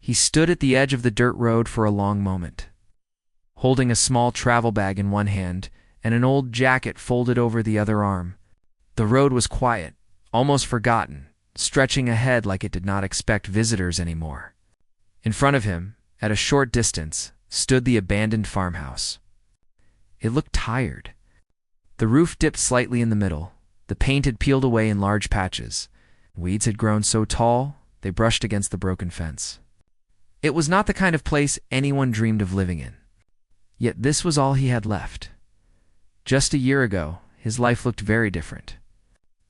He stood at the edge of the dirt road for a long moment, holding a small travel bag in one hand and an old jacket folded over the other arm. The road was quiet, almost forgotten, stretching ahead like it did not expect visitors anymore. In front of him, at a short distance, stood the abandoned farmhouse. It looked tired. The roof dipped slightly in the middle. The paint had peeled away in large patches. Weeds had grown so tall, they brushed against the broken fence. It was not the kind of place anyone dreamed of living in. Yet this was all he had left. Just a year ago, his life looked very different.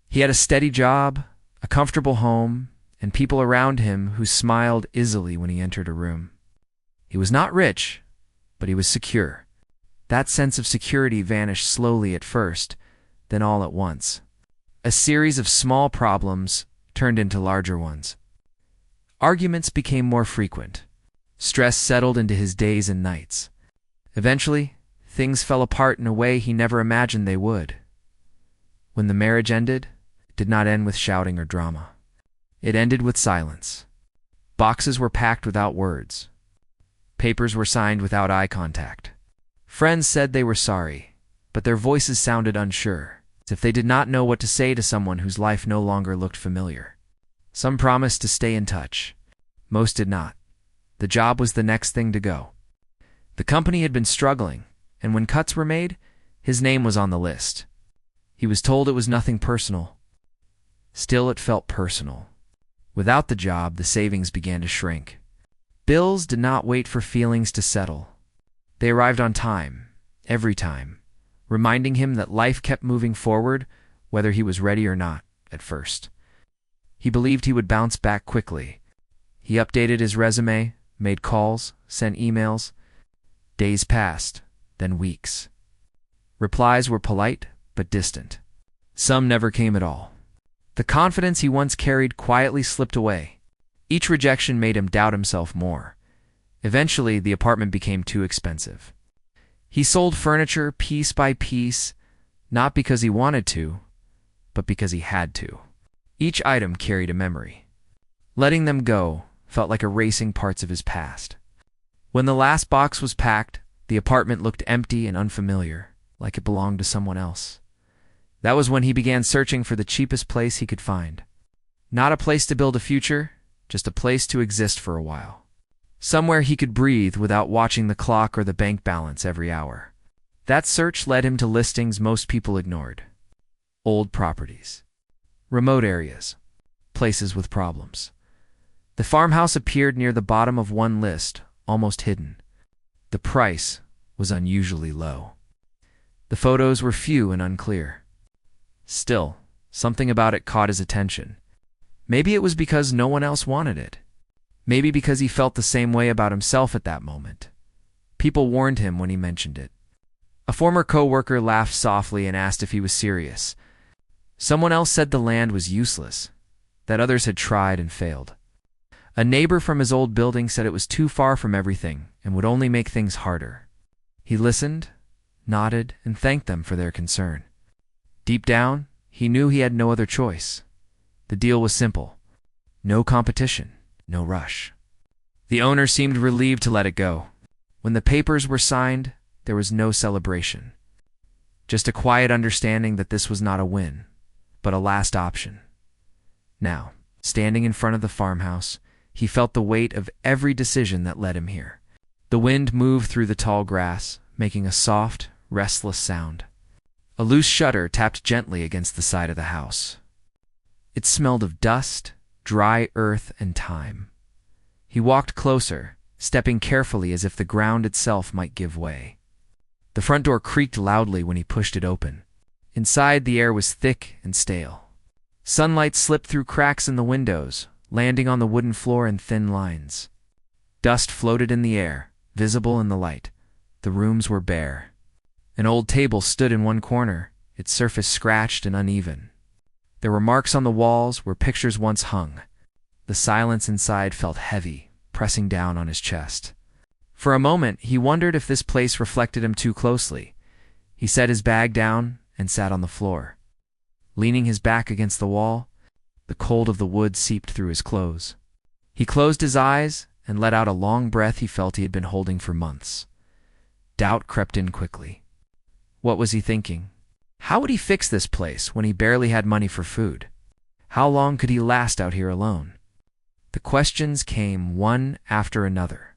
He had a steady job, a comfortable home, and people around him who smiled easily when he entered a room. He was not rich, but he was secure. That sense of security vanished slowly at first, then all at once. A series of small problems turned into larger ones. Arguments became more frequent. Stress settled into his days and nights. Eventually, things fell apart in a way he never imagined they would. When the marriage ended, it did not end with shouting or drama. It ended with silence. Boxes were packed without words. Papers were signed without eye contact. Friends said they were sorry, but their voices sounded unsure, as if they did not know what to say to someone whose life no longer looked familiar. Some promised to stay in touch. Most did not. The job was the next thing to go. The company had been struggling, and when cuts were made, his name was on the list. He was told it was nothing personal. Still, it felt personal. Without the job, the savings began to shrink. Bills did not wait for feelings to settle. They arrived on time, every time, reminding him that life kept moving forward, whether he was ready or not, at first. He believed he would bounce back quickly. He updated his resume, made calls, sent emails. Days passed, then weeks. Replies were polite, but distant. Some never came at all. The confidence he once carried quietly slipped away. Each rejection made him doubt himself more. Eventually, the apartment became too expensive. He sold furniture piece by piece, not because he wanted to, but because he had to. Each item carried a memory. Letting them go felt like erasing parts of his past. When the last box was packed, the apartment looked empty and unfamiliar, like it belonged to someone else. That was when he began searching for the cheapest place he could find. Not a place to build a future, just a place to exist for a while. Somewhere he could breathe without watching the clock or the bank balance every hour. That search led him to listings most people ignored. Old properties. Remote areas. Places with problems. The farmhouse appeared near the bottom of one list, almost hidden. The price was unusually low. The photos were few and unclear. Still, something about it caught his attention. Maybe it was because no one else wanted it. Maybe because he felt the same way about himself at that moment. People warned him when he mentioned it. A former co-worker laughed softly and asked if he was serious. Someone else said the land was useless, that others had tried and failed. A neighbor from his old building said it was too far from everything and would only make things harder. He listened, nodded, and thanked them for their concern. Deep down, he knew he had no other choice. The deal was simple. No competition, no rush. The owner seemed relieved to let it go. When the papers were signed, there was no celebration. Just a quiet understanding that this was not a win, but a last option. Now, standing in front of the farmhouse, he felt the weight of every decision that led him here. The wind moved through the tall grass, making a soft, restless sound. A loose shutter tapped gently against the side of the house. It smelled of dust, dry earth, and time. He walked closer, stepping carefully as if the ground itself might give way. The front door creaked loudly when he pushed it open. Inside, the air was thick and stale. Sunlight slipped through cracks in the windows, landing on the wooden floor in thin lines. Dust floated in the air, visible in the light. The rooms were bare. An old table stood in one corner, its surface scratched and uneven. There were marks on the walls where pictures once hung. The silence inside felt heavy, pressing down on his chest. For a moment, he wondered if this place reflected him too closely. He set his bag down and sat on the floor. Leaning his back against the wall, the cold of the wood seeped through his clothes. He closed his eyes and let out a long breath he felt he had been holding for months. Doubt crept in quickly. What was he thinking? How would he fix this place when he barely had money for food? How long could he last out here alone? The questions came one after another,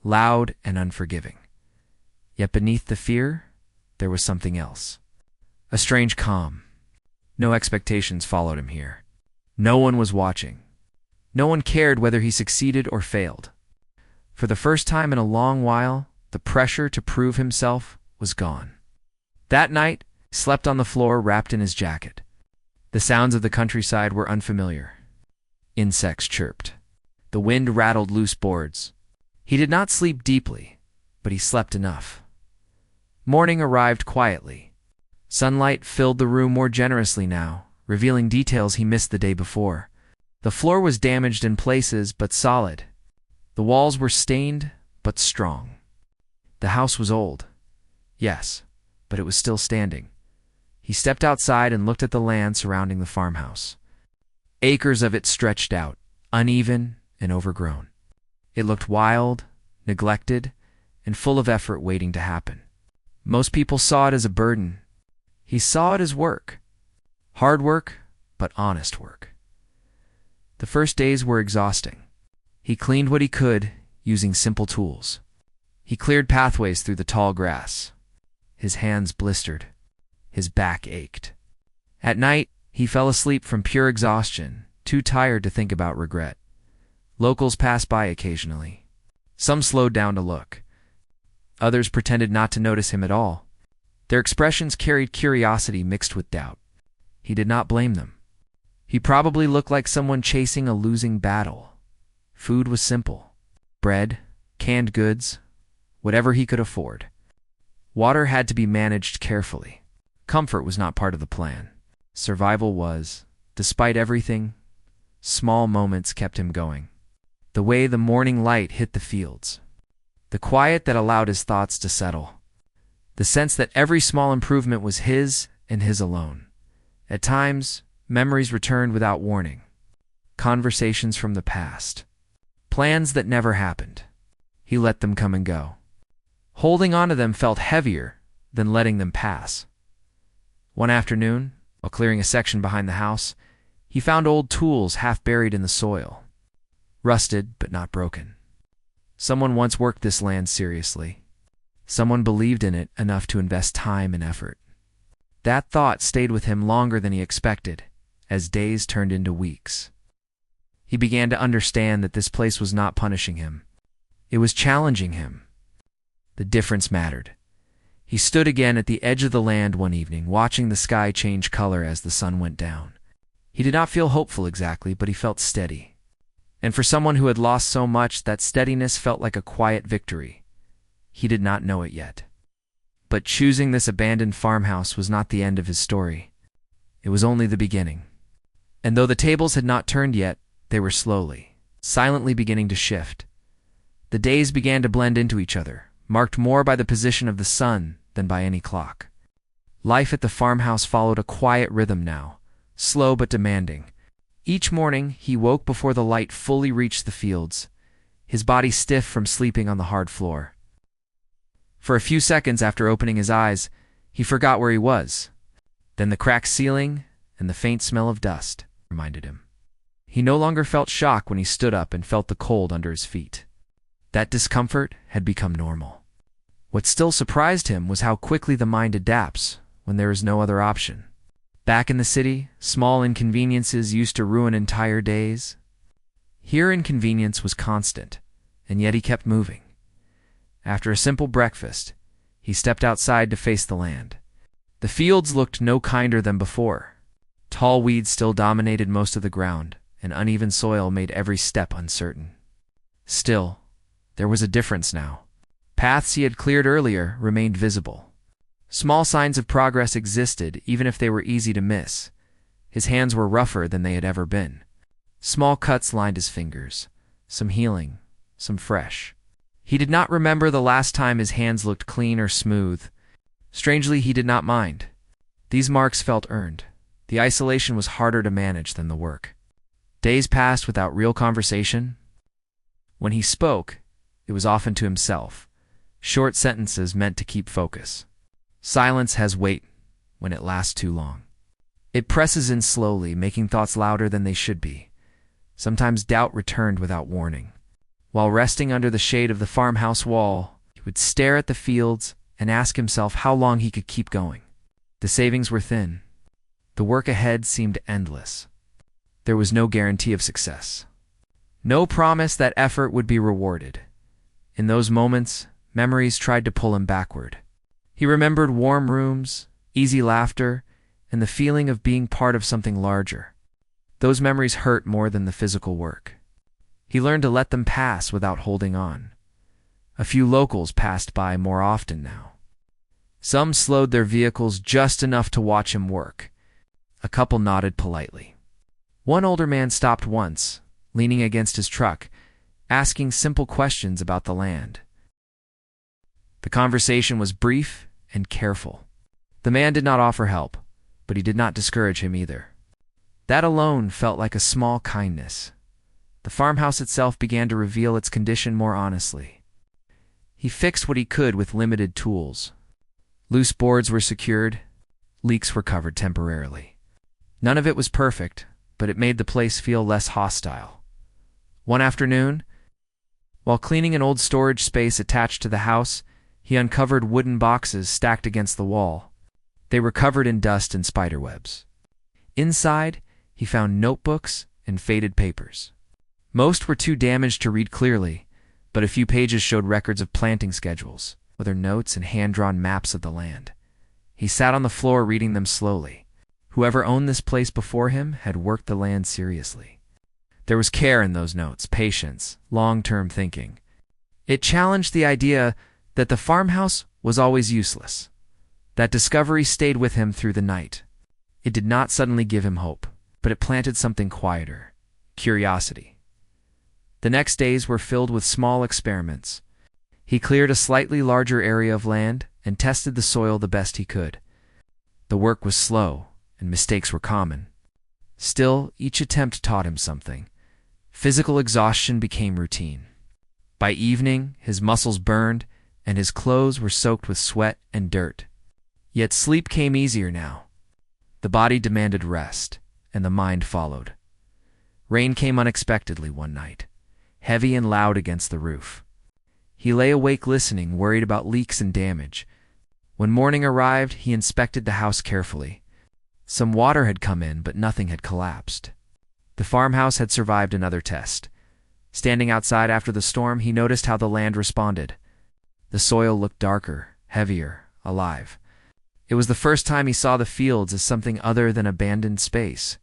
loud and unforgiving. Yet beneath the fear, there was something else. A strange calm. No expectations followed him here. No one was watching. No one cared whether he succeeded or failed. For the first time in a long while, the pressure to prove himself was gone. That night, he slept on the floor wrapped in his jacket. The sounds of the countryside were unfamiliar. Insects chirped. The wind rattled loose boards. He did not sleep deeply, but he slept enough. Morning arrived quietly. Sunlight filled the room more generously now, revealing details he missed the day before. The floor was damaged in places, but solid. The walls were stained, but strong. The house was old. Yes, but it was still standing. He stepped outside and looked at the land surrounding the farmhouse. Acres of it stretched out, uneven and overgrown. It looked wild, neglected, and full of effort waiting to happen. Most people saw it as a burden. He saw it as work. Hard work, but honest work. The first days were exhausting. He cleaned what he could, using simple tools. He cleared pathways through the tall grass. His hands blistered. His back ached. At night, he fell asleep from pure exhaustion, too tired to think about regret. Locals passed by occasionally. Some slowed down to look. Others pretended not to notice him at all. Their expressions carried curiosity mixed with doubt. He did not blame them. He probably looked like someone chasing a losing battle. Food was simple. Bread, canned goods, whatever he could afford. Water had to be managed carefully. Comfort was not part of the plan. Survival was. Despite everything, small moments kept him going. The way the morning light hit the fields. The quiet that allowed his thoughts to settle. The sense that every small improvement was his and his alone. At times, memories returned without warning. Conversations from the past. Plans that never happened. He let them come and go. Holding on to them felt heavier than letting them pass. One afternoon, while clearing a section behind the house, he found old tools half buried in the soil. Rusted, but not broken. Someone once worked this land seriously. Someone believed in it enough to invest time and effort. That thought stayed with him longer than he expected, as days turned into weeks. He began to understand that this place was not punishing him. It was challenging him. The difference mattered. He stood again at the edge of the land one evening, watching the sky change color as the sun went down. He did not feel hopeful exactly, but he felt steady. And for someone who had lost so much, that steadiness felt like a quiet victory. He did not know it yet. But choosing this abandoned farmhouse was not the end of his story. It was only the beginning. And though the tables had not turned yet, they were slowly, silently beginning to shift. The days began to blend into each other, marked more by the position of the sun than by any clock. Life at the farmhouse followed a quiet rhythm now, slow but demanding. Each morning, he woke before the light fully reached the fields, his body stiff from sleeping on the hard floor. For a few seconds after opening his eyes, he forgot where he was. Then the cracked ceiling and the faint smell of dust reminded him. He no longer felt shock when he stood up and felt the cold under his feet. That discomfort had become normal. What still surprised him was how quickly the mind adapts when there is no other option. Back in the city, small inconveniences used to ruin entire days. Here inconvenience was constant, and yet he kept moving. After a simple breakfast, he stepped outside to face the land. The fields looked no kinder than before. Tall weeds still dominated most of the ground, and uneven soil made every step uncertain. Still, there was a difference now. Paths he had cleared earlier remained visible. Small signs of progress existed, even if they were easy to miss. His hands were rougher than they had ever been. Small cuts lined his fingers, some healing, some fresh. He did not remember the last time his hands looked clean or smooth. Strangely, he did not mind. These marks felt earned. The isolation was harder to manage than the work. Days passed without real conversation. When he spoke, it was often to himself, short sentences meant to keep focus. Silence has weight when it lasts too long. It presses in slowly, making thoughts louder than they should be. Sometimes doubt returned without warning. While resting under the shade of the farmhouse wall, he would stare at the fields and ask himself how long he could keep going. The savings were thin. The work ahead seemed endless. There was no guarantee of success. No promise that effort would be rewarded. In those moments, memories tried to pull him backward. He remembered warm rooms, easy laughter, and the feeling of being part of something larger. Those memories hurt more than the physical work. He learned to let them pass without holding on. A few locals passed by more often now. Some slowed their vehicles just enough to watch him work. A couple nodded politely. One older man stopped once, leaning against his truck, asking simple questions about the land. The conversation was brief and careful. The man did not offer help, but he did not discourage him either. That alone felt like a small kindness. The farmhouse itself began to reveal its condition more honestly. He fixed what he could with limited tools. Loose boards were secured, leaks were covered temporarily. None of it was perfect, but it made the place feel less hostile. One afternoon, while cleaning an old storage space attached to the house, he uncovered wooden boxes stacked against the wall. They were covered in dust and spiderwebs. Inside, he found notebooks and faded papers. Most were too damaged to read clearly, but a few pages showed records of planting schedules, other notes and hand-drawn maps of the land. He sat on the floor reading them slowly. Whoever owned this place before him had worked the land seriously. There was care in those notes, patience, long-term thinking. It challenged the idea that the farmhouse was always useless. That discovery stayed with him through the night. It did not suddenly give him hope, but it planted something quieter, curiosity. The next days were filled with small experiments. He cleared a slightly larger area of land and tested the soil the best he could. The work was slow, and mistakes were common. Still, each attempt taught him something. Physical exhaustion became routine. By evening, his muscles burned, and his clothes were soaked with sweat and dirt. Yet sleep came easier now. The body demanded rest, and the mind followed. Rain came unexpectedly one night, heavy and loud against the roof. He lay awake listening, worried about leaks and damage. When morning arrived, he inspected the house carefully. Some water had come in, but nothing had collapsed. The farmhouse had survived another test. Standing outside after the storm, he noticed how the land responded. The soil looked darker, heavier, alive. It was the first time he saw the fields as something other than abandoned space.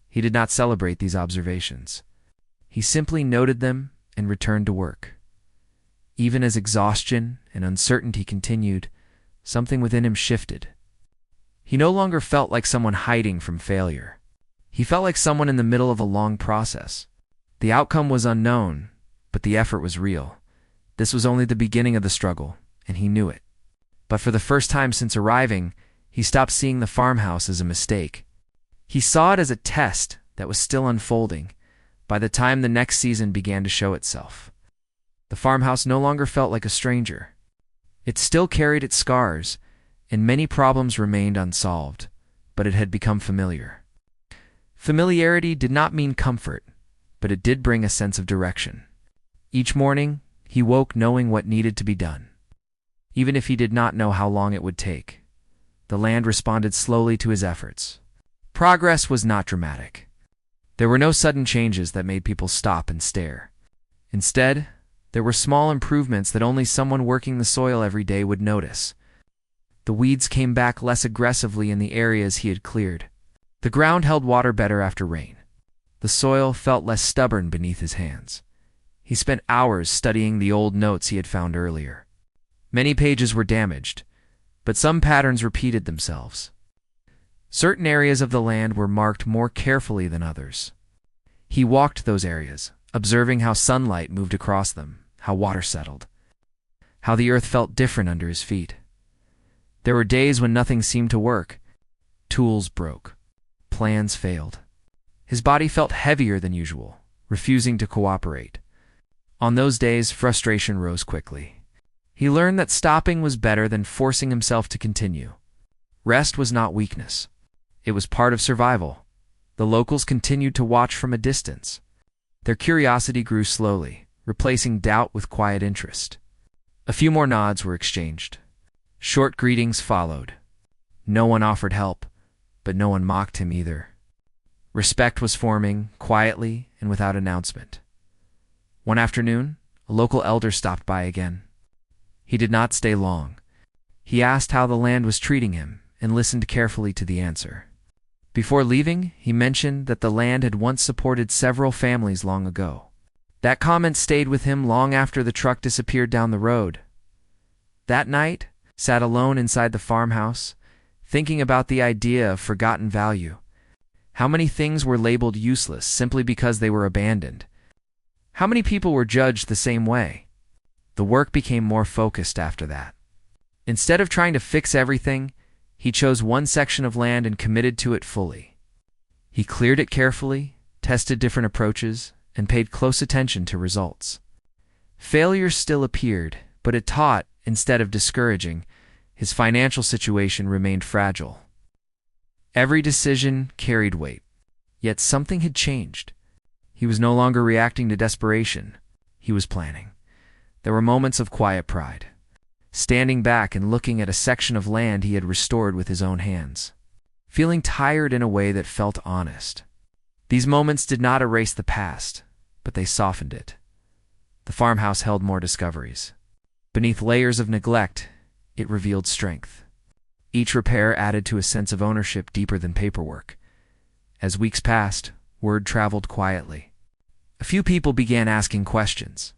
He did not celebrate these observations. He simply noted them and returned to work. Even as exhaustion and uncertainty continued, something within him shifted. He no longer felt like someone hiding from failure. He felt like someone in the middle of a long process. The outcome was unknown, but the effort was real. This was only the beginning of the struggle, and he knew it. But for the first time since arriving, he stopped seeing the farmhouse as a mistake. He saw it as a test that was still unfolding by the time the next season began to show itself. The farmhouse no longer felt like a stranger. It still carried its scars, and many problems remained unsolved, but it had become familiar. Familiarity did not mean comfort, but it did bring a sense of direction. Each morning, he woke knowing what needed to be done, even if he did not know how long it would take. The land responded slowly to his efforts. Progress was not dramatic. There were no sudden changes that made people stop and stare. Instead, there were small improvements that only someone working the soil every day would notice. The weeds came back less aggressively in the areas he had cleared. The ground held water better after rain. The soil felt less stubborn beneath his hands. He spent hours studying the old notes he had found earlier. Many pages were damaged, but some patterns repeated themselves. Certain areas of the land were marked more carefully than others. He walked those areas, observing how sunlight moved across them, how water settled, how the earth felt different under his feet. There were days when nothing seemed to work. Tools broke. Plans failed. His body felt heavier than usual, refusing to cooperate. On those days, frustration rose quickly. He learned that stopping was better than forcing himself to continue. Rest was not weakness. It was part of survival. The locals continued to watch from a distance. Their curiosity grew slowly, replacing doubt with quiet interest. A few more nods were exchanged. Short greetings followed. No one offered help, but no one mocked him either. Respect was forming, quietly and without announcement. One afternoon, a local elder stopped by again. He did not stay long. He asked how the land was treating him and listened carefully to the answer. Before leaving, he mentioned that the land had once supported several families long ago. That comment stayed with him long after the truck disappeared down the road. That night, sat alone inside the farmhouse, thinking about the idea of forgotten value. How many things were labeled useless simply because they were abandoned? How many people were judged the same way? The work became more focused after that. Instead of trying to fix everything, he chose one section of land and committed to it fully. He cleared it carefully, tested different approaches, and paid close attention to results. Failure still appeared, but it taught instead of discouraging. His financial situation remained fragile. Every decision carried weight, yet something had changed. He was no longer reacting to desperation. He was planning. There were moments of quiet pride, standing back and looking at a section of land he had restored with his own hands, feeling tired in a way that felt honest. These moments did not erase the past, but they softened it. The farmhouse held more discoveries. Beneath layers of neglect, it revealed strength. Each repair added to a sense of ownership deeper than paperwork. As weeks passed, word traveled quietly. A few people began asking questions.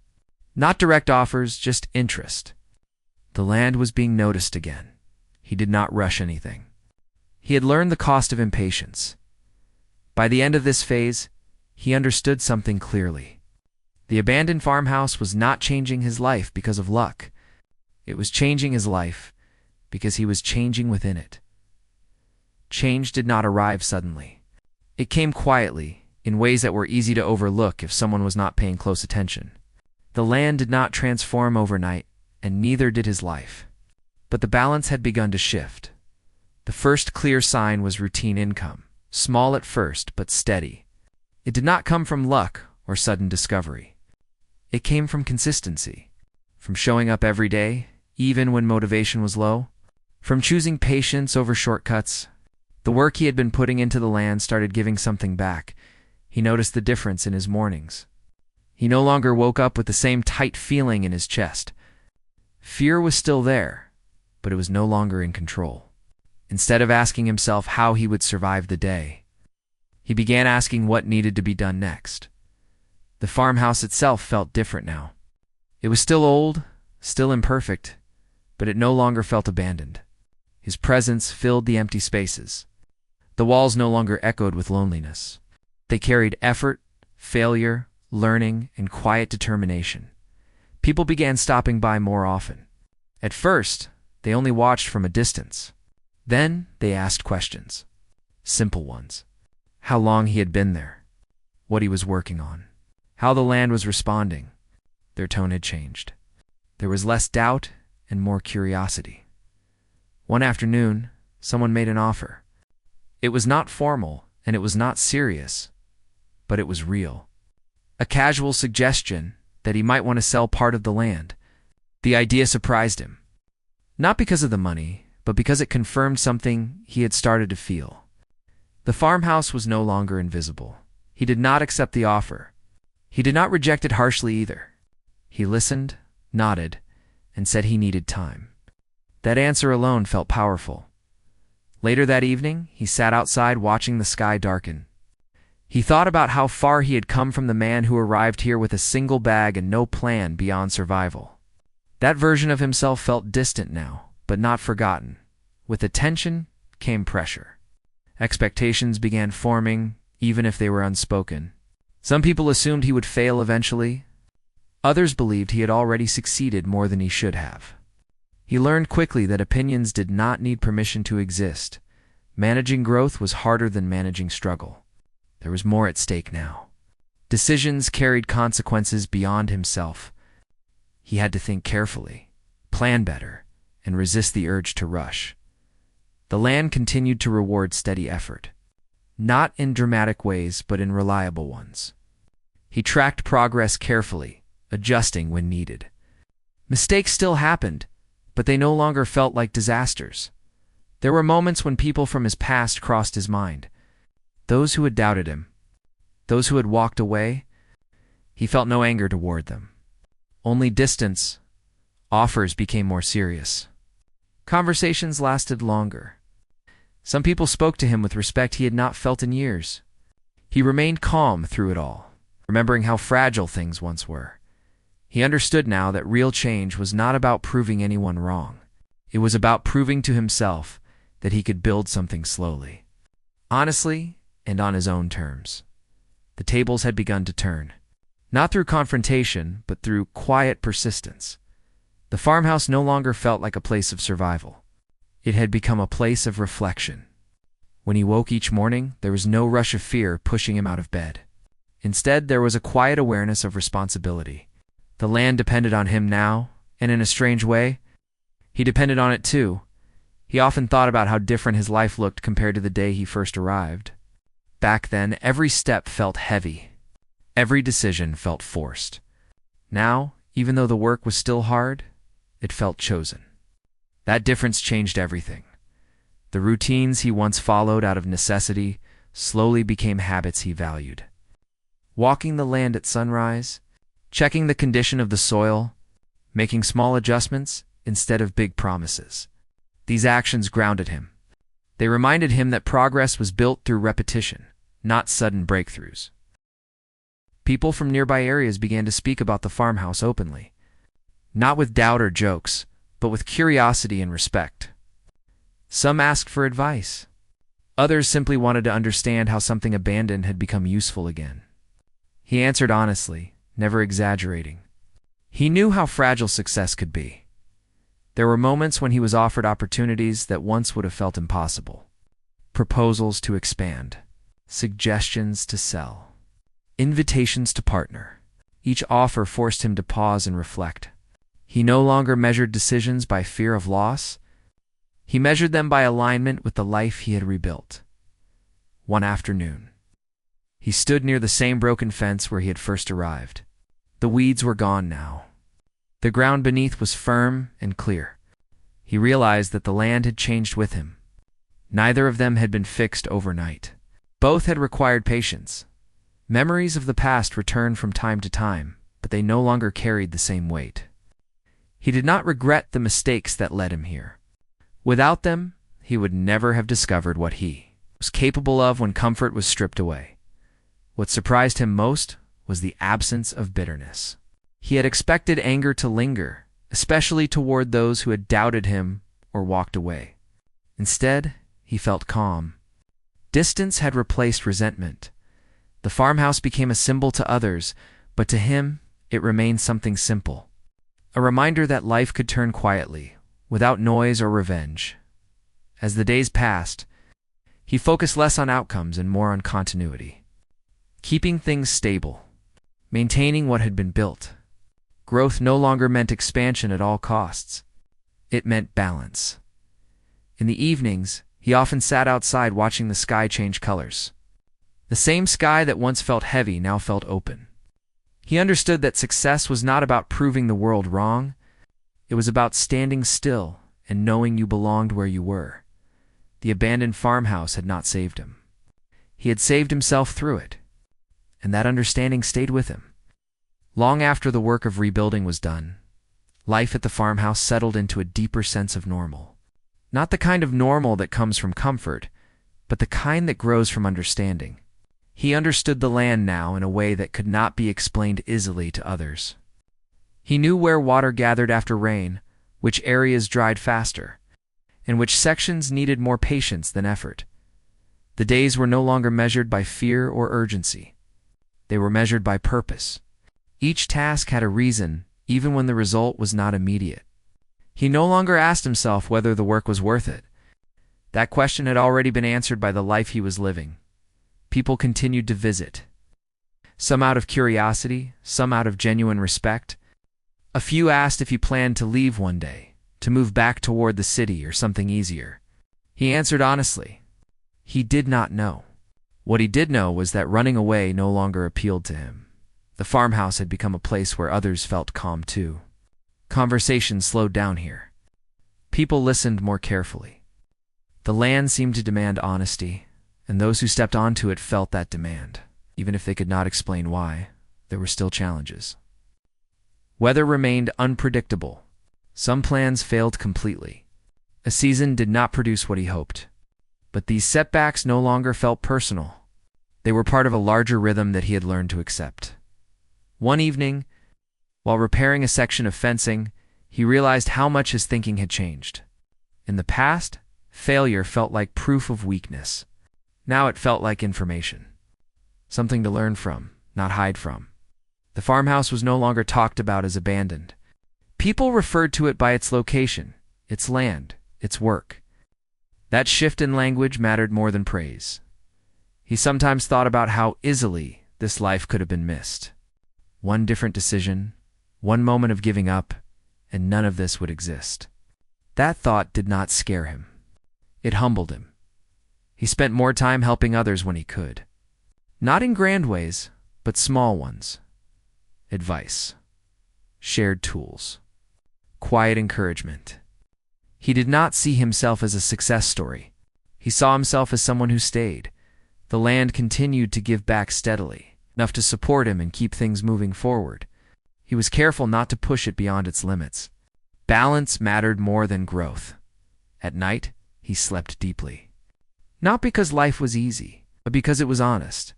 Not direct offers, just interest. The land was being noticed again. He did not rush anything. He had learned the cost of impatience. By the end of this phase, he understood something clearly. The abandoned farmhouse was not changing his life because of luck. It was changing his life because he was changing within it. Change did not arrive suddenly. It came quietly, in ways that were easy to overlook if someone was not paying close attention. The land did not transform overnight, and neither did his life. But the balance had begun to shift. The first clear sign was routine income, small at first but steady. It did not come from luck or sudden discovery. It came from consistency, from showing up every day, even when motivation was low, from choosing patience over shortcuts. The work he had been putting into the land started giving something back. He noticed the difference in his mornings. He no longer woke up with the same tight feeling in his chest. Fear was still there, but it was no longer in control. Instead of asking himself how he would survive the day, he began asking what needed to be done next. The farmhouse itself felt different now. It was still old, still imperfect, but it no longer felt abandoned. His presence filled the empty spaces. The walls no longer echoed with loneliness. They carried effort, failure, learning, and quiet determination. People began stopping by more often. At first, they only watched from a distance. Then they asked questions. Simple ones. How long he had been there. What he was working on. How the land was responding. Their tone had changed. There was less doubt and more curiosity. One afternoon, someone made an offer. It was not formal and it was not serious, but it was real. A casual suggestion that he might want to sell part of the land. The idea surprised him. Not because of the money, but because it confirmed something he had started to feel. The farmhouse was no longer invisible. He did not accept the offer. He did not reject it harshly either. He listened, nodded, and said he needed time. That answer alone felt powerful. Later that evening, he sat outside watching the sky darken. He thought about how far he had come from the man who arrived here with a single bag and no plan beyond survival. That version of himself felt distant now, but not forgotten. With attention came pressure. Expectations began forming, even if they were unspoken. Some people assumed he would fail eventually. Others believed he had already succeeded more than he should have. He learned quickly that opinions did not need permission to exist. Managing growth was harder than managing struggle. There was more at stake now. Decisions carried consequences beyond himself. He had to think carefully, plan better, and resist the urge to rush. The land continued to reward steady effort, not in dramatic ways but in reliable ones. He tracked progress carefully, adjusting when needed. Mistakes still happened, but they no longer felt like disasters. There were moments when people from his past crossed his mind. Those who had doubted him, those who had walked away, he felt no anger toward them. Only distance. Offers became more serious. Conversations lasted longer. Some people spoke to him with respect he had not felt in years. He remained calm through it all, remembering how fragile things once were. He understood now that real change was not about proving anyone wrong. It was about proving to himself that he could build something slowly, honestly, and on his own terms. The tables had begun to turn, not through confrontation, but through quiet persistence. The farmhouse no longer felt like a place of survival. It had become a place of reflection. When he woke each morning, there was no rush of fear pushing him out of bed. Instead, there was a quiet awareness of responsibility. The land depended on him now, and in a strange way, he depended on it too. He often thought about how different his life looked compared to the day he first arrived. Back then, every step felt heavy. Every decision felt forced. Now, even though the work was still hard, it felt chosen. That difference changed everything. The routines he once followed out of necessity slowly became habits he valued. Walking the land at sunrise, checking the condition of the soil, making small adjustments instead of big promises. These actions grounded him. They reminded him that progress was built through repetition, not sudden breakthroughs. People from nearby areas began to speak about the farmhouse openly, not with doubt or jokes, but with curiosity and respect. Some asked for advice. Others simply wanted to understand how something abandoned had become useful again. He answered honestly, never exaggerating. He knew how fragile success could be. There were moments when he was offered opportunities that once would have felt impossible. Proposals to expand, suggestions to sell, invitations to partner. Each offer forced him to pause and reflect. He no longer measured decisions by fear of loss. He measured them by alignment with the life he had rebuilt. One afternoon, he stood near the same broken fence where he had first arrived. The weeds were gone now. The ground beneath was firm and clear. He realized that the land had changed with him. Neither of them had been fixed overnight. Both had required patience. Memories of the past returned from time to time, but they no longer carried the same weight. He did not regret the mistakes that led him here. Without them, he would never have discovered what he was capable of when comfort was stripped away. What surprised him most was the absence of bitterness. He had expected anger to linger, especially toward those who had doubted him or walked away. Instead, he felt calm. Distance had replaced resentment. The farmhouse became a symbol to others, but to him, it remained something simple. A reminder that life could turn quietly, without noise or revenge. As the days passed, he focused less on outcomes and more on continuity. Keeping things stable, maintaining what had been built. Growth no longer meant expansion at all costs. It meant balance. In the evenings, he often sat outside watching the sky change colors. The same sky that once felt heavy now felt open. He understood that success was not about proving the world wrong. It was about standing still and knowing you belonged where you were. The abandoned farmhouse had not saved him. He had saved himself through it, and that understanding stayed with him. Long after the work of rebuilding was done, life at the farmhouse settled into a deeper sense of normal. Not the kind of normal that comes from comfort, but the kind that grows from understanding. He understood the land now in a way that could not be explained easily to others. He knew where water gathered after rain, which areas dried faster, and which sections needed more patience than effort. The days were no longer measured by fear or urgency. They were measured by purpose. Each task had a reason, even when the result was not immediate. He no longer asked himself whether the work was worth it. That question had already been answered by the life he was living. People continued to visit. some out of curiosity, some out of genuine respect. A few asked if he planned to leave one day, to move back toward the city or something easier. He answered honestly. He did not know. What he did know was that running away no longer appealed to him. The farmhouse had become a place where others felt calm too. Conversation slowed down here. People listened more carefully. The land seemed to demand honesty, and those who stepped onto it felt that demand. Even if they could not explain why, there were still challenges. Weather remained unpredictable. Some plans failed completely. A season did not produce what he hoped. But these setbacks no longer felt personal. They were part of a larger rhythm that he had learned to accept. One evening, while repairing a section of fencing, he realized how much his thinking had changed. In the past, failure felt like proof of weakness. Now it felt like information. Something to learn from, not hide from. The farmhouse was no longer talked about as abandoned. People referred to it by its location, its land, its work. That shift in language mattered more than praise. He sometimes thought about how easily this life could have been missed. One different decision, one moment of giving up, and none of this would exist. That thought did not scare him. It humbled him. He spent more time helping others when he could. Not in grand ways, but small ones. Advice. Shared tools. Quiet encouragement. He did not see himself as a success story. He saw himself as someone who stayed. The land continued to give back steadily, enough to support him and keep things moving forward. He was careful not to push it beyond its limits. Balance mattered more than growth. At night, he slept deeply. Not because life was easy, but because it was honest.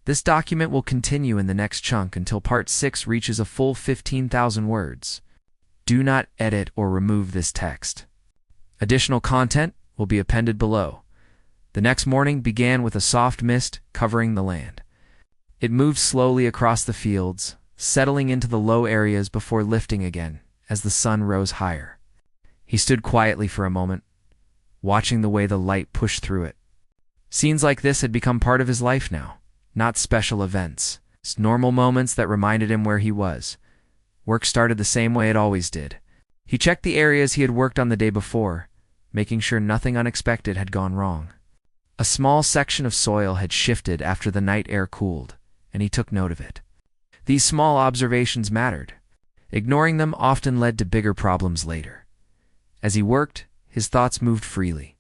This document will continue in the next chunk until part 6 reaches a full 15,000 words. Do not edit or remove this text. Additional content will be appended below. The next morning began with a soft mist covering the land. It moved slowly across the fields, settling into the low areas before lifting again as the sun rose higher. He stood quietly for a moment, watching the way the light pushed through it. Scenes like this had become part of his life now, not special events, just normal moments that reminded him where he was. Work started the same way it always did. He checked the areas he had worked on the day before, making sure nothing unexpected had gone wrong. A small section of soil had shifted after the night air cooled, and he took note of it. These small observations mattered. Ignoring them often led to bigger problems later. As he worked, his thoughts moved freely.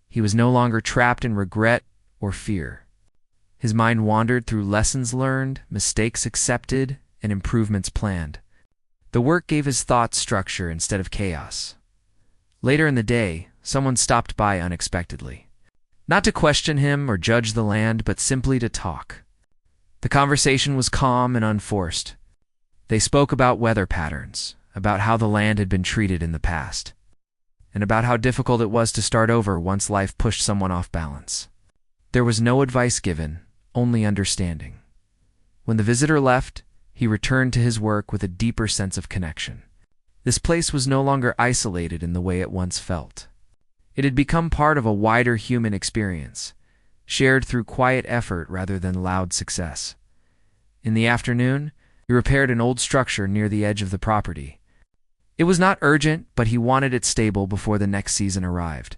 He was no longer trapped in regret or fear. His mind wandered through lessons learned, mistakes accepted, and improvements planned. The work gave his thoughts structure instead of chaos. Later in the day, someone stopped by unexpectedly. Not to question him or judge the land, but simply to talk. The conversation was calm and unforced. They spoke about weather patterns, about how the land had been treated in the past, and about how difficult it was to start over once life pushed someone off balance. There was no advice given, only understanding. When the visitor left, he returned to his work with a deeper sense of connection. This place was no longer isolated in the way it once felt. It had become part of a wider human experience, shared through quiet effort rather than loud success. In the afternoon, he repaired an old structure near the edge of the property. It was not urgent, but he wanted it stable before the next season arrived.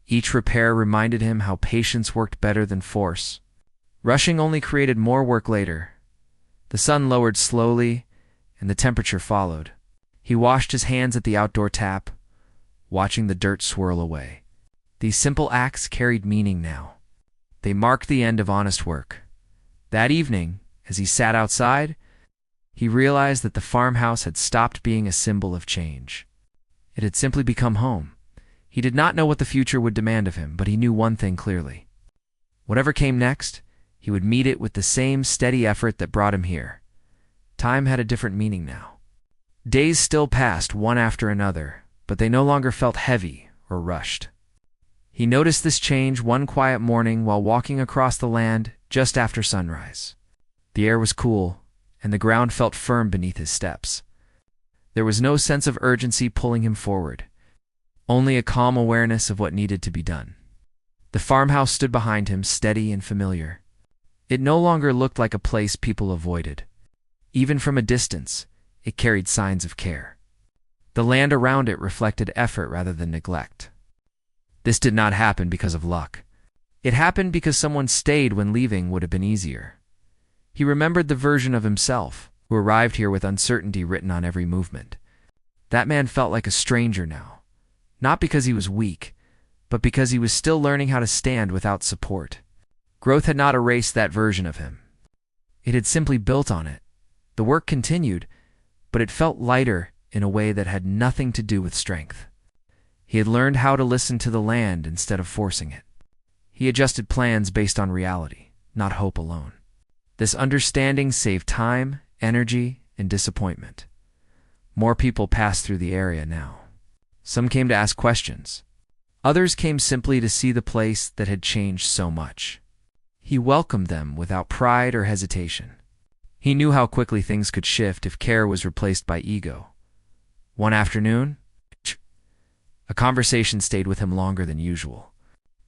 Each repair reminded him how patience worked better than force. Rushing only created more work later. The sun lowered slowly, and the temperature followed. He washed his hands at the outdoor tap, watching the dirt swirl away. These simple acts carried meaning now. They marked the end of honest work. That evening, as he sat outside, he realized that the farmhouse had stopped being a symbol of change. It had simply become home. He did not know what the future would demand of him, but he knew one thing clearly. Whatever came next, he would meet it with the same steady effort that brought him here. Time had a different meaning now. Days still passed one after another, but they no longer felt heavy or rushed. He noticed this change one quiet morning while walking across the land just after sunrise. The air was cool, and the ground felt firm beneath his steps. There was no sense of urgency pulling him forward, only a calm awareness of what needed to be done. The farmhouse stood behind him, steady and familiar. It no longer looked like a place people avoided. Even from a distance, it carried signs of care. The land around it reflected effort rather than neglect. This did not happen because of luck. It happened because someone stayed when leaving would have been easier. He remembered the version of himself who arrived here with uncertainty written on every movement. That man felt like a stranger now, not because he was weak, but because he was still learning how to stand without support. Growth had not erased that version of him. It had simply built on it. The work continued, but it felt lighter in a way that had nothing to do with strength. He had learned how to listen to the land instead of forcing it. He adjusted plans based on reality, not hope alone. This understanding saved time, energy, and disappointment. More people passed through the area now. Some came to ask questions. Others came simply to see the place that had changed so much. He welcomed them without pride or hesitation. He knew how quickly things could shift if care was replaced by ego. One afternoon, a conversation stayed with him longer than usual.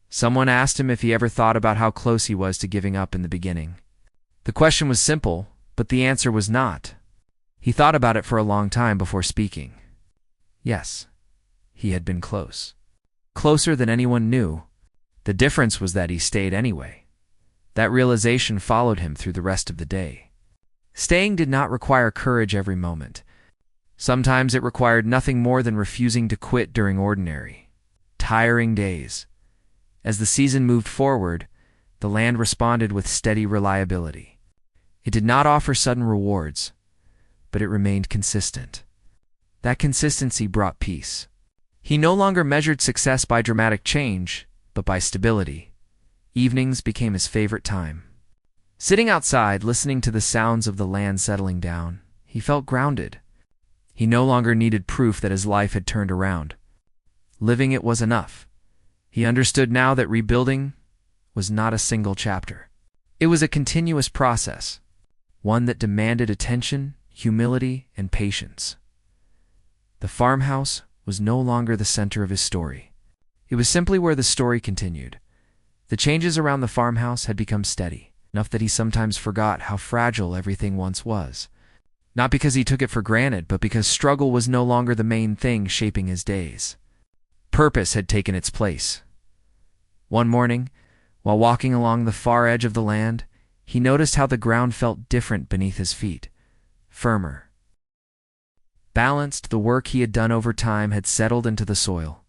Someone asked him if he ever thought about how close he was to giving up in the beginning. The question was simple, but the answer was not. He thought about it for a long time before speaking. Yes, he had been close. Closer than anyone knew. The difference was that he stayed anyway. That realization followed him through the rest of the day. Staying did not require courage every moment. Sometimes it required nothing more than refusing to quit during ordinary, tiring days. As the season moved forward, the land responded with steady reliability. It did not offer sudden rewards, but it remained consistent. That consistency brought peace. He no longer measured success by dramatic change, but by stability. Evenings became his favorite time. Sitting outside, listening to the sounds of the land settling down, he felt grounded. He no longer needed proof that his life had turned around. Living it was enough. He understood now that rebuilding was not a single chapter. It was a continuous process, one that demanded attention, humility, and patience. The farmhouse was no longer the center of his story. It was simply where the story continued. The changes around the farmhouse had become steady, enough that he sometimes forgot how fragile everything once was. Not because he took it for granted, but because struggle was no longer the main thing shaping his days. Purpose had taken its place. One morning, while walking along the far edge of the land, he noticed how the ground felt different beneath his feet, firmer. Balanced, the work he had done over time had settled into the soil.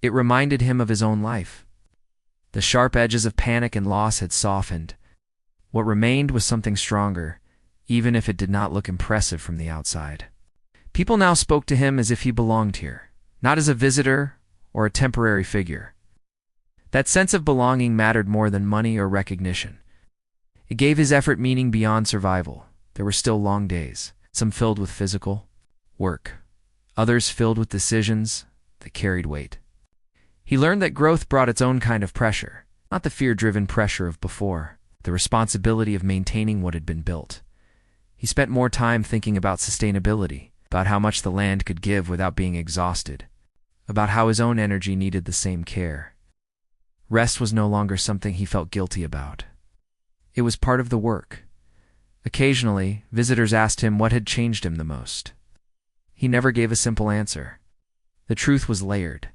It reminded him of his own life. The sharp edges of panic and loss had softened. What remained was something stronger, even if it did not look impressive from the outside. People now spoke to him as if he belonged here, not as a visitor or a temporary figure. That sense of belonging mattered more than money or recognition. It gave his effort meaning beyond survival. There were still long days, some filled with physical work, others filled with decisions that carried weight. He learned that growth brought its own kind of pressure, not the fear-driven pressure of before, the responsibility of maintaining what had been built. He spent more time thinking about sustainability, about how much the land could give without being exhausted, about how his own energy needed the same care. Rest was no longer something he felt guilty about. It was part of the work. Occasionally, visitors asked him what had changed him the most. He never gave a simple answer. The truth was layered.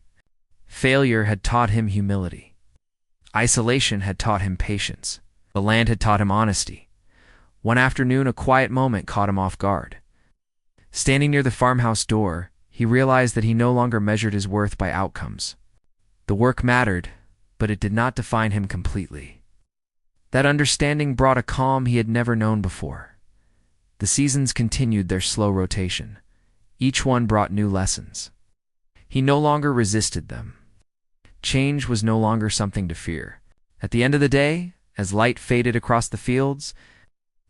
Failure had taught him humility. Isolation had taught him patience. The land had taught him honesty. One afternoon, a quiet moment caught him off guard. Standing near the farmhouse door, he realized that he no longer measured his worth by outcomes. The work mattered, but it did not define him completely. That understanding brought a calm he had never known before. The seasons continued their slow rotation. Each one brought new lessons. He no longer resisted them. Change was no longer something to fear. At the end of the day, as light faded across the fields,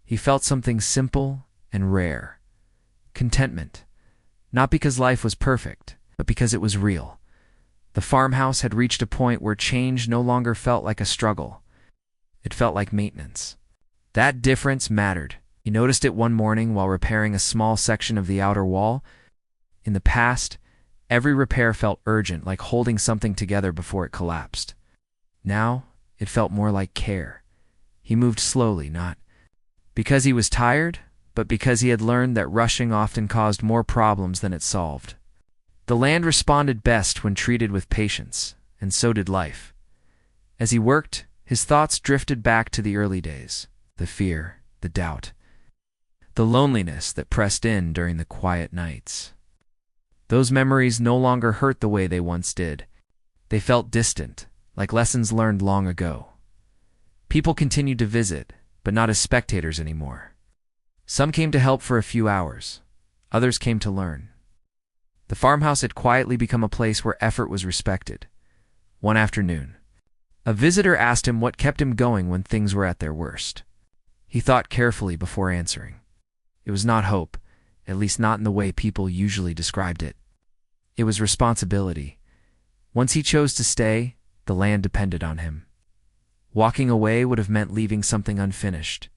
he felt something simple and rare. Contentment. Not because life was perfect, but because it was real. The farmhouse had reached a point where change no longer felt like a struggle. It felt like maintenance. That difference mattered. He noticed it one morning while repairing a small section of the outer wall. In the past, every repair felt urgent, like holding something together before it collapsed. Now, it felt more like care. He moved slowly, not because he was tired, but because he had learned that rushing often caused more problems than it solved. The land responded best when treated with patience, and so did life. As he worked, his thoughts drifted back to the early days, the fear, the doubt, the loneliness that pressed in during the quiet nights. Those memories no longer hurt the way they once did. They felt distant, like lessons learned long ago. People continued to visit, but not as spectators anymore. Some came to help for a few hours. Others came to learn. The farmhouse had quietly become a place where effort was respected. One afternoon, a visitor asked him what kept him going when things were at their worst. He thought carefully before answering. It was not hope, at least not in the way people usually described it. It was responsibility. Once he chose to stay, the land depended on him. Walking away would have meant leaving something unfinished.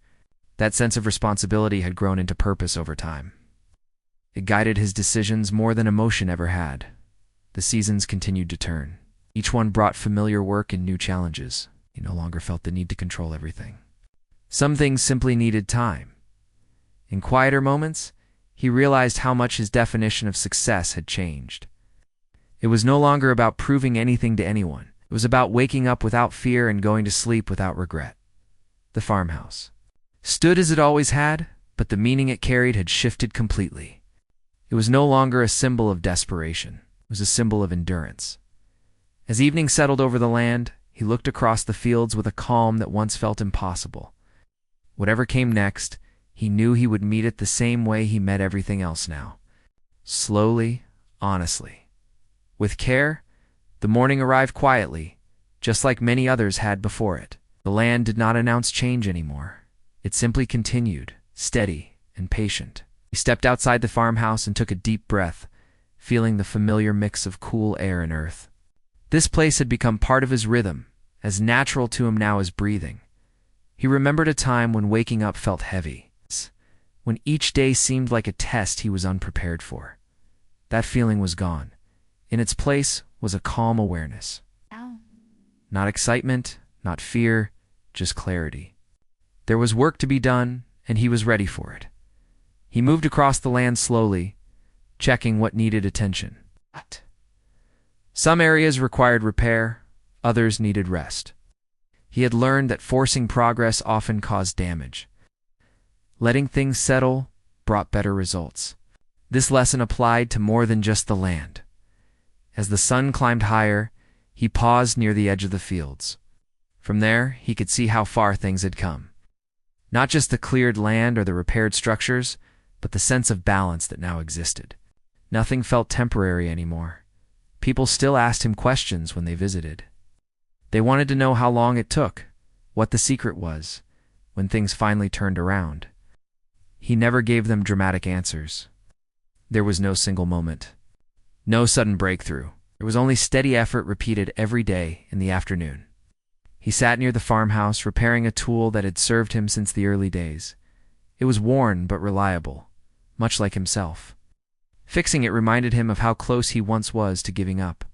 That sense of responsibility had grown into purpose over time. It guided his decisions more than emotion ever had. The seasons continued to turn. Each one brought familiar work and new challenges. He no longer felt the need to control everything. Some things simply needed time. In quieter moments, he realized how much his definition of success had changed. It was no longer about proving anything to anyone. It was about waking up without fear and going to sleep without regret. The farmhouse stood as it always had, but the meaning it carried had shifted completely. It was no longer a symbol of desperation. It was a symbol of endurance. As evening settled over the land, he looked across the fields with a calm that once felt impossible. Whatever came next, he knew he would meet it the same way he met everything else now. Slowly, honestly. With care, the morning arrived quietly, just like many others had before it. The land did not announce change anymore. It simply continued, steady and patient. He stepped outside the farmhouse and took a deep breath, feeling the familiar mix of cool air and earth. This place had become part of his rhythm, as natural to him now as breathing. He remembered a time when waking up felt heavy, when each day seemed like a test he was unprepared for. That feeling was gone. In its place was a calm awareness. Not excitement, not fear, just clarity. There was work to be done, and he was ready for it. He moved across the land slowly, checking what needed attention. Some areas required repair, others needed rest. He had learned that forcing progress often caused damage. Letting things settle brought better results. This lesson applied to more than just the land. As the sun climbed higher, he paused near the edge of the fields. From there, he could see how far things had come. Not just the cleared land or the repaired structures, but the sense of balance that now existed. Nothing felt temporary anymore. People still asked him questions when they visited. They wanted to know how long it took, what the secret was, when things finally turned around. He never gave them dramatic answers. There was no single moment. No sudden breakthrough. There was only steady effort repeated every day in the afternoon. He sat near the farmhouse, repairing a tool that had served him since the early days. It was worn but reliable, much like himself. Fixing it reminded him of how close he once was to giving up.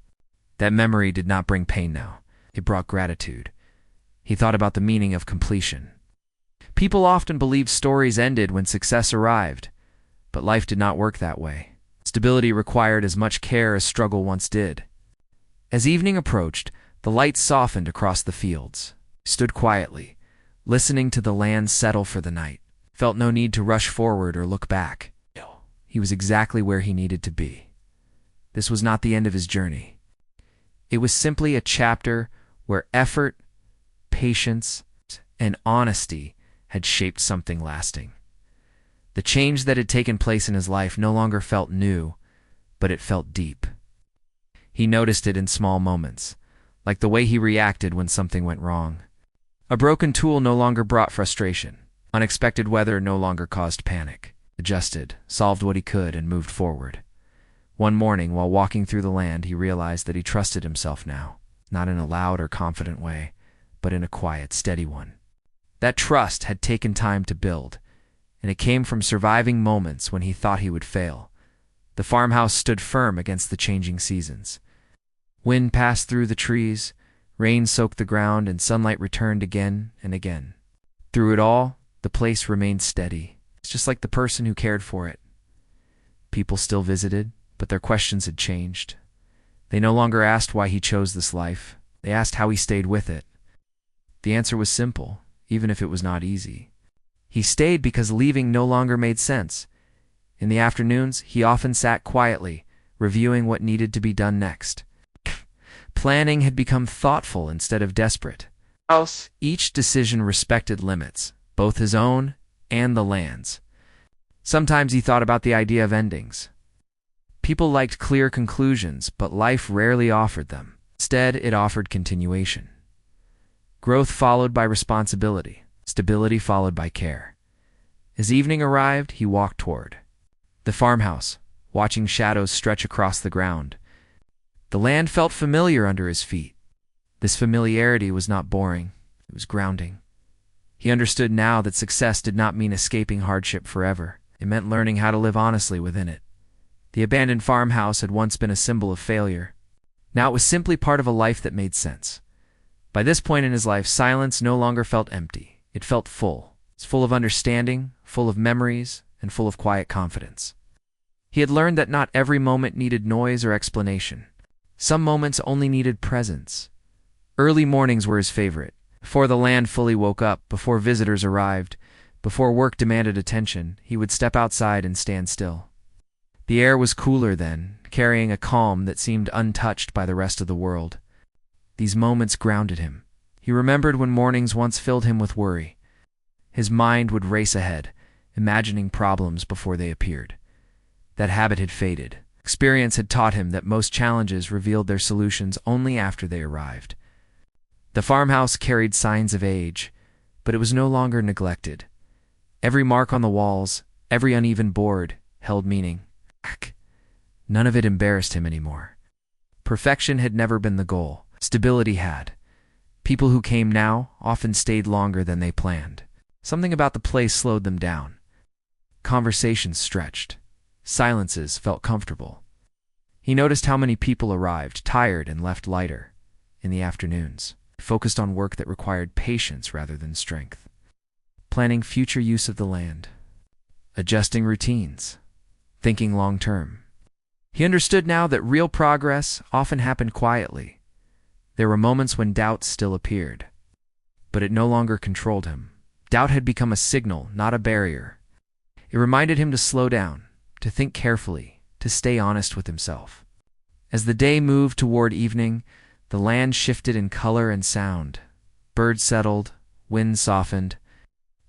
That memory did not bring pain now. It brought gratitude. He thought about the meaning of completion. People often believed stories ended when success arrived, but life did not work that way. Stability required as much care as struggle once did. As evening approached, the light softened across the fields. He stood quietly, listening to the land settle for the night. Felt no need to rush forward or look back. He was exactly where he needed to be. This was not the end of his journey. It was simply a chapter where effort, patience, and honesty had shaped something lasting. The change that had taken place in his life no longer felt new, but it felt deep. He noticed it in small moments, like the way he reacted when something went wrong. A broken tool no longer brought frustration. Unexpected weather no longer caused panic. Adjusted, solved what he could, and moved forward. One morning, while walking through the land, he realized that he trusted himself now, not in a loud or confident way, but in a quiet, steady one. That trust had taken time to build, and it came from surviving moments when he thought he would fail. The farmhouse stood firm against the changing seasons. Wind passed through the trees, rain soaked the ground, and sunlight returned again and again. Through it all, the place remained steady. It's just like the person who cared for it. People still visited, but their questions had changed. They no longer asked why he chose this life. They asked how he stayed with it. The answer was simple, even if it was not easy. He stayed because leaving no longer made sense. In the afternoons, he often sat quietly, reviewing what needed to be done next. Planning had become thoughtful instead of desperate. Each decision respected limits, both his own and the land's. Sometimes he thought about the idea of endings. People liked clear conclusions, but life rarely offered them. Instead, it offered continuation. Growth followed by responsibility, stability followed by care. As evening arrived, he walked toward the farmhouse, watching shadows stretch across the ground. The land felt familiar under his feet. This familiarity was not boring, it was grounding. He understood now that success did not mean escaping hardship forever. It meant learning how to live honestly within it. The abandoned farmhouse had once been a symbol of failure. Now it was simply part of a life that made sense. By this point in his life, silence no longer felt empty. It felt full. It's full of understanding, full of memories, and full of quiet confidence. He had learned that not every moment needed noise or explanation. Some moments only needed presence. Early mornings were his favorite. Before the land fully woke up, before visitors arrived, before work demanded attention, he would step outside and stand still. The air was cooler then, carrying a calm that seemed untouched by the rest of the world. These moments grounded him. He remembered when mornings once filled him with worry. His mind would race ahead, imagining problems before they appeared. That habit had faded. Experience had taught him that most challenges revealed their solutions only after they arrived. The farmhouse carried signs of age, but it was no longer neglected. Every mark on the walls, every uneven board, held meaning. None of it embarrassed him anymore. Perfection had never been the goal. Stability had. People who came now often stayed longer than they planned. Something about the place slowed them down. Conversations stretched. Silences felt comfortable. He noticed how many people arrived, tired and left lighter. In the afternoons, focused on work that required patience rather than strength. Planning future use of the land. Adjusting routines. Thinking long-term. He understood now that real progress often happened quietly. There were moments when doubts still appeared. But it no longer controlled him. Doubt had become a signal, not a barrier. It reminded him to slow down, to think carefully, to stay honest with himself. As the day moved toward evening, the land shifted in color and sound. Birds settled, wind softened.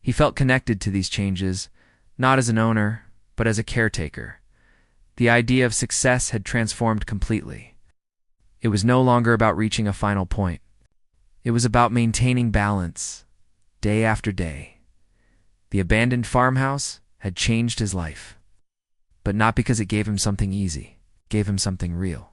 He felt connected to these changes, not as an owner, but as a caretaker. The idea of success had transformed completely. It was no longer about reaching a final point. It was about maintaining balance, day after day. The abandoned farmhouse had changed his life. But not because it gave him something easy, it gave him something real.